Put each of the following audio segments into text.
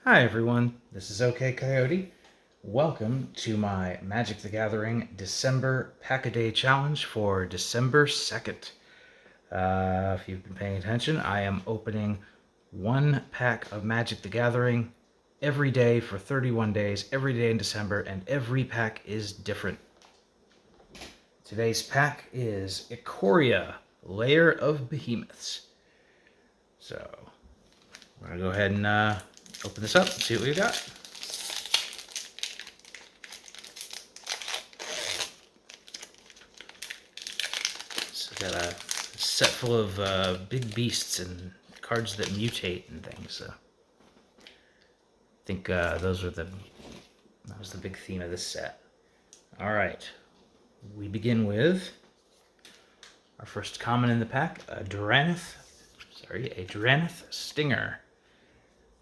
Hi everyone, this is OKCoyote. Welcome to my Magic the Gathering December Pack-A-Day Challenge for December 2nd. If you've been paying attention, I am opening one pack of Magic the Gathering every day for 31 days, every day in December, and every pack is different. Today's pack is Ikoria, Lair of Behemoths. So, we're going to go ahead and open this up and see what we got. So got a set full of big beasts and cards that mutate and things. So I think that was the big theme of this set. All right, we begin with our first common in the pack, a Drannith Stinger.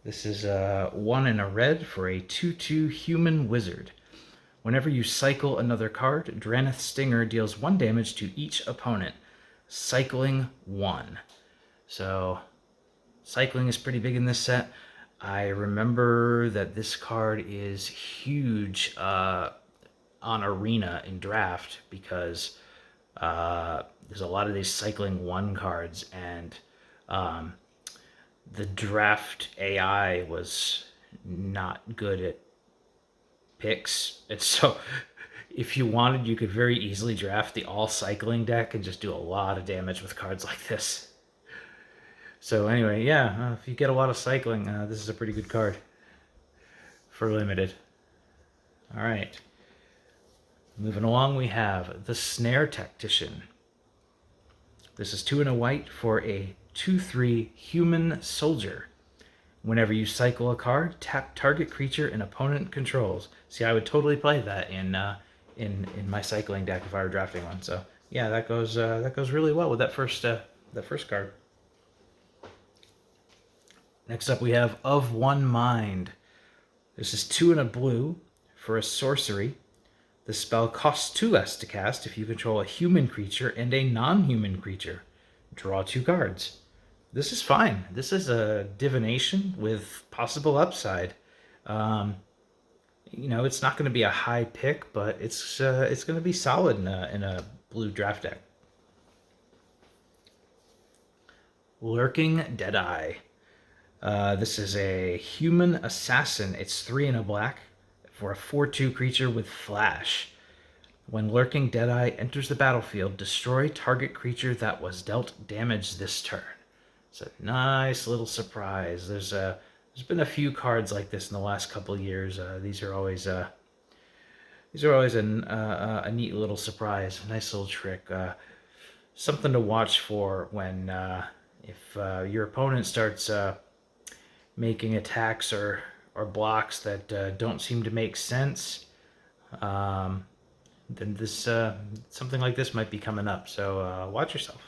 This is 1 in a red for a 2/2 human wizard. Whenever you cycle another card, Drannith Stinger deals 1 damage to each opponent, cycling 1. So, cycling is pretty big in this set. I remember that this card is huge on Arena in Draft because there's a lot of these cycling 1 cards, and the draft AI was not good at picks. And so if you wanted, you could very easily draft the all cycling deck and just do a lot of damage with cards like this. So anyway, yeah, if you get a lot of cycling, this is a pretty good card for limited. All right. Moving along, we have the Snare Tactician. This is 2 and a white for a 2/3 human soldier. Whenever you cycle a card, tap target creature an opponent controls. See, I would totally play that in my cycling deck if I were drafting one. So yeah, that goes really well with that first card. Next up, we have Of One Mind. This is 2 and a blue for a sorcery. The spell costs 2 less to cast if you control a human creature and a non-human creature. Draw 2 cards. This is fine. This is a divination with possible upside. It's not going to be a high pick, but it's going to be solid in a blue draft deck. Lurking Deadeye. This is a human assassin. It's 3 and a black for a 4/2 creature with flash. When Lurking Deadeye enters the battlefield, destroy target creature that was dealt damage this turn. It's a nice little surprise. There's been a few cards like this in the last couple of years. These are always a neat little surprise, a nice little trick. Something to watch for when if your opponent starts making attacks or blocks that don't seem to make sense. Then this something like this might be coming up. So watch yourself.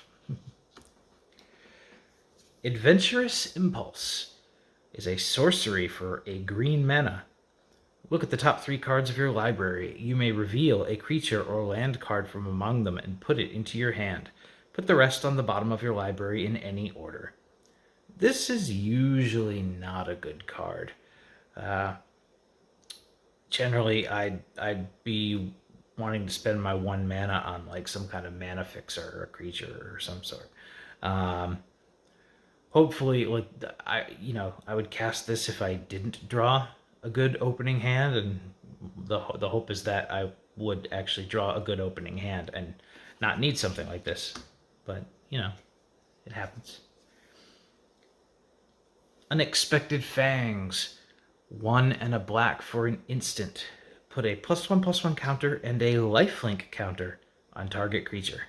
Adventurous Impulse is a sorcery for a green mana. Look at the top 3 cards of your library. You may reveal a creature or land card from among them and put it into your hand. Put the rest on the bottom of your library in any order. This is usually not a good card. Generally, I'd be wanting to spend my 1 mana on like some kind of mana fixer or a creature or some sort. Hopefully, like I would cast this if I didn't draw a good opening hand, and the hope is that I would actually draw a good opening hand and not need something like this. But it happens. Unexpected Fangs. 1 and a black for an instant. Put a +1/+1 counter and a lifelink counter on target creature.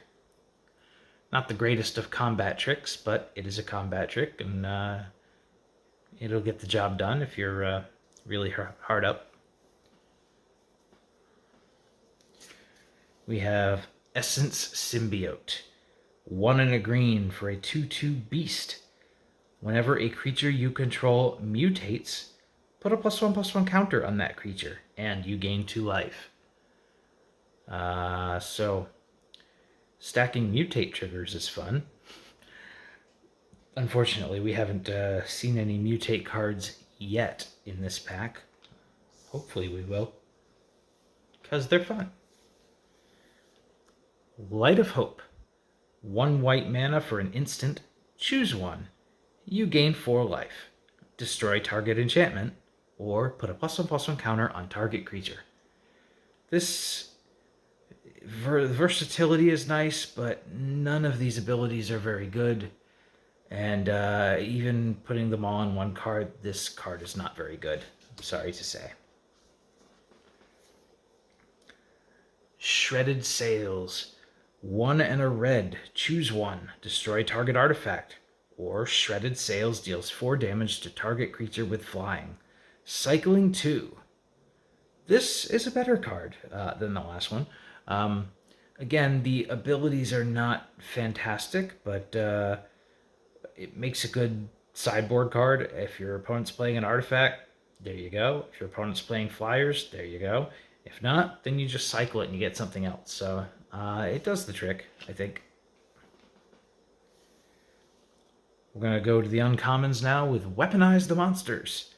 Not the greatest of combat tricks, but it is a combat trick, and it'll get the job done if you're really hard up. We have Essence Symbiote. 1 and a green for a 2/2 beast. Whenever a creature you control mutates, put a +1/+1 counter on that creature, and you gain 2 life. So stacking mutate triggers is fun. Unfortunately, we haven't seen any mutate cards yet in this pack. Hopefully we will, because they're fun. Light of Hope. 1 white mana for an instant. Choose one. You gain 4 life. Destroy target enchantment, or put a +1/+1 counter on target creature. This versatility is nice, but none of these abilities are very good. And even putting them all on one card, this card is not very good. I'm sorry to say. Shredded Sails. 1 and a red. Choose one. Destroy target artifact. Or Shredded Sails deals 4 damage to target creature with flying. Cycling 2. This is a better card than the last one. Again, the abilities are not fantastic, but it makes a good sideboard card. If your opponent's playing an artifact, there you go. If your opponent's playing flyers, there you go. If not, then you just cycle it and you get something else. So it does the trick, I think. We're going to go to the uncommons now with Weaponize the Monsters.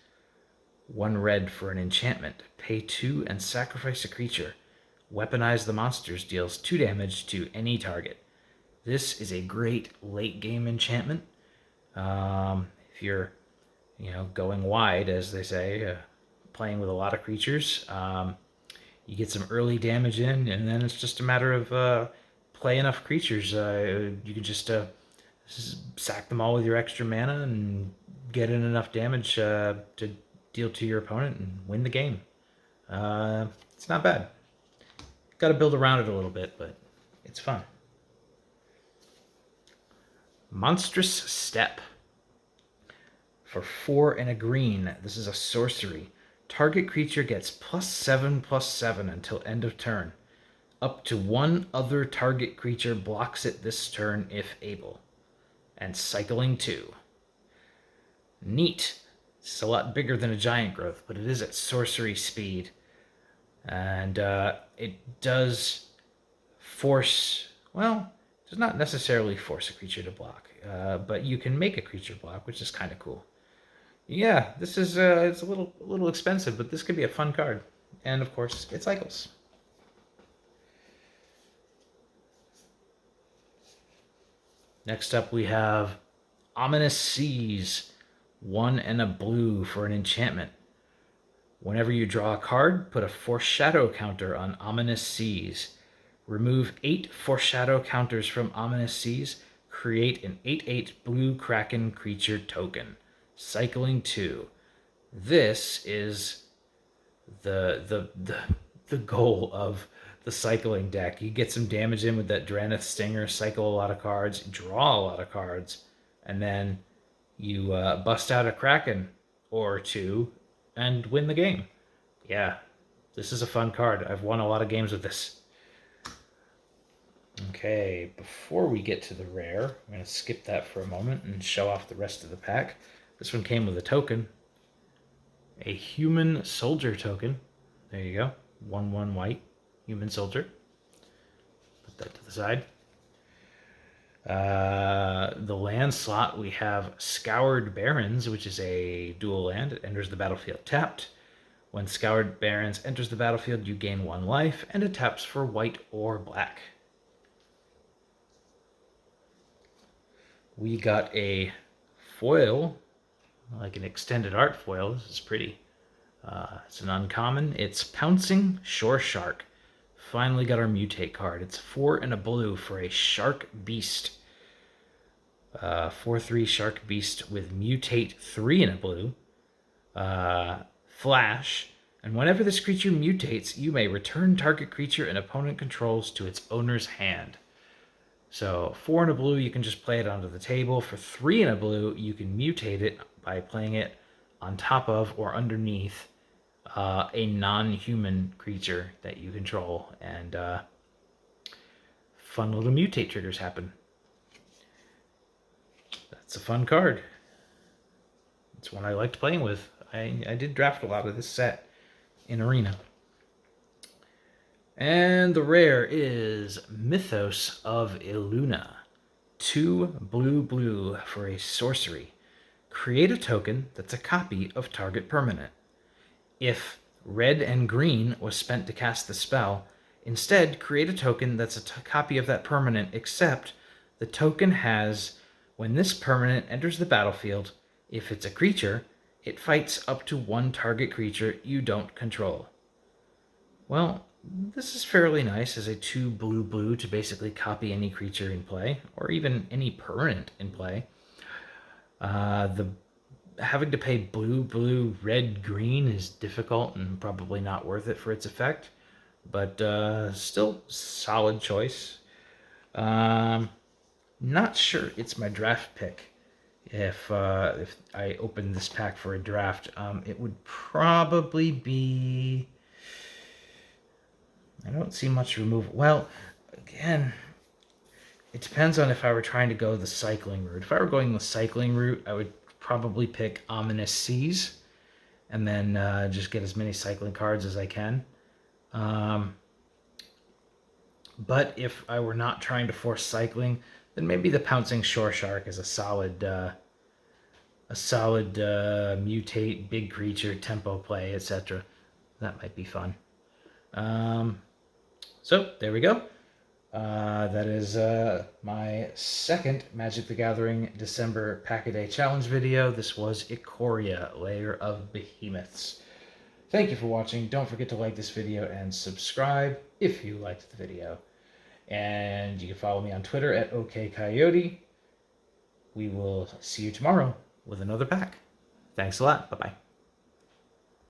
1 red for an enchantment. Pay 2 and sacrifice a creature. Weaponize the Monsters deals 2 damage to any target. This is a great late game enchantment. If you're, going wide, as they say, playing with a lot of creatures, you get some early damage in, and then it's just a matter of play enough creatures. You can just sack them all with your extra mana and get in enough damage to deal to your opponent and win the game. It's not bad. Got to build around it a little bit, but it's fun. Monsterous Step. For 4 and a green, this is a sorcery. Target creature gets +7/+7 until end of turn. Up to 1 other target creature blocks it this turn if able. And cycling 2. Neat. It's a lot bigger than a giant growth, but it is at sorcery speed. And it does force, does not necessarily force a creature to block, but you can make a creature block, which is kind of cool. Yeah, this is it's a little expensive, but this could be a fun card. And of course, it cycles. Next up, we have Ominous Seas. 1 and a blue for an enchantment. Whenever you draw a card, put a Foreshadow counter on Ominous Seas. Remove 8 Foreshadow counters from Ominous Seas. Create an 8/8 blue Kraken creature token. Cycling 2. This is the goal of the cycling deck. You get some damage in with that Drannith Stinger, cycle a lot of cards, draw a lot of cards, and then you bust out a Kraken or 2 and win the game. Yeah, this is a fun card. I've won a lot of games with this. Okay, before we get to the rare, I'm going to skip that for a moment and show off the rest of the pack. This one came with a token. A Human Soldier token. There you go. 1/1 white. Human Soldier. Put that to the side. The land slot, we have Scoured Barrens, which is a dual land. It enters the battlefield tapped. When Scoured Barrens enters the battlefield, you gain 1 life, and it taps for white or black. We got a foil, like an extended art foil. This is pretty. It's an uncommon. It's Pouncing Shore Shark. Finally got our mutate card. It's 4 and a blue for a Shark Beast. 4/3 Shark Beast with mutate 3 and a blue. Flash. And whenever this creature mutates, you may return target creature an opponent controls to its owner's hand. So 4 and a blue, you can just play it onto the table. For 3 and a blue, you can mutate it by playing it on top of or underneath a non-human creature that you control, and fun little mutate triggers happen. That's a fun card. It's one I liked playing with. I did draft a lot of this set in Arena. And the rare is Mythos of Illuna. 2 blue for a sorcery. create a token that's a copy of target permanent. If red and green was spent to cast the spell, instead create a token that's a copy of that permanent, except the token has, when this permanent enters the battlefield, if it's a creature, it fights up to one target creature you don't control. Well, this is fairly nice as a 2 blue to basically copy any creature in play, or even any permanent in play. The having to pay blue, red, green is difficult and probably not worth it for its effect, but still solid choice. Not sure it's my draft pick. If I open this pack for a draft, it would probably be. I don't see much removal. Well, again, it depends on if I were trying to go the cycling route. If I were going the cycling route, I would probably pick Ominous Seas and then just get as many cycling cards as I can. But if I were not trying to force cycling, then maybe the Pouncing Shore Shark is a solid mutate, big creature, tempo play, etc. That might be fun. So there we go. That is my second Magic the Gathering December Pack-A-Day Challenge video. This was Ikoria, Lair of Behemoths. Thank you for watching. Don't forget to like this video and subscribe if you liked the video. And you can follow me on Twitter at OKCoyote. We will see you tomorrow with another pack. Thanks a lot. Bye-bye.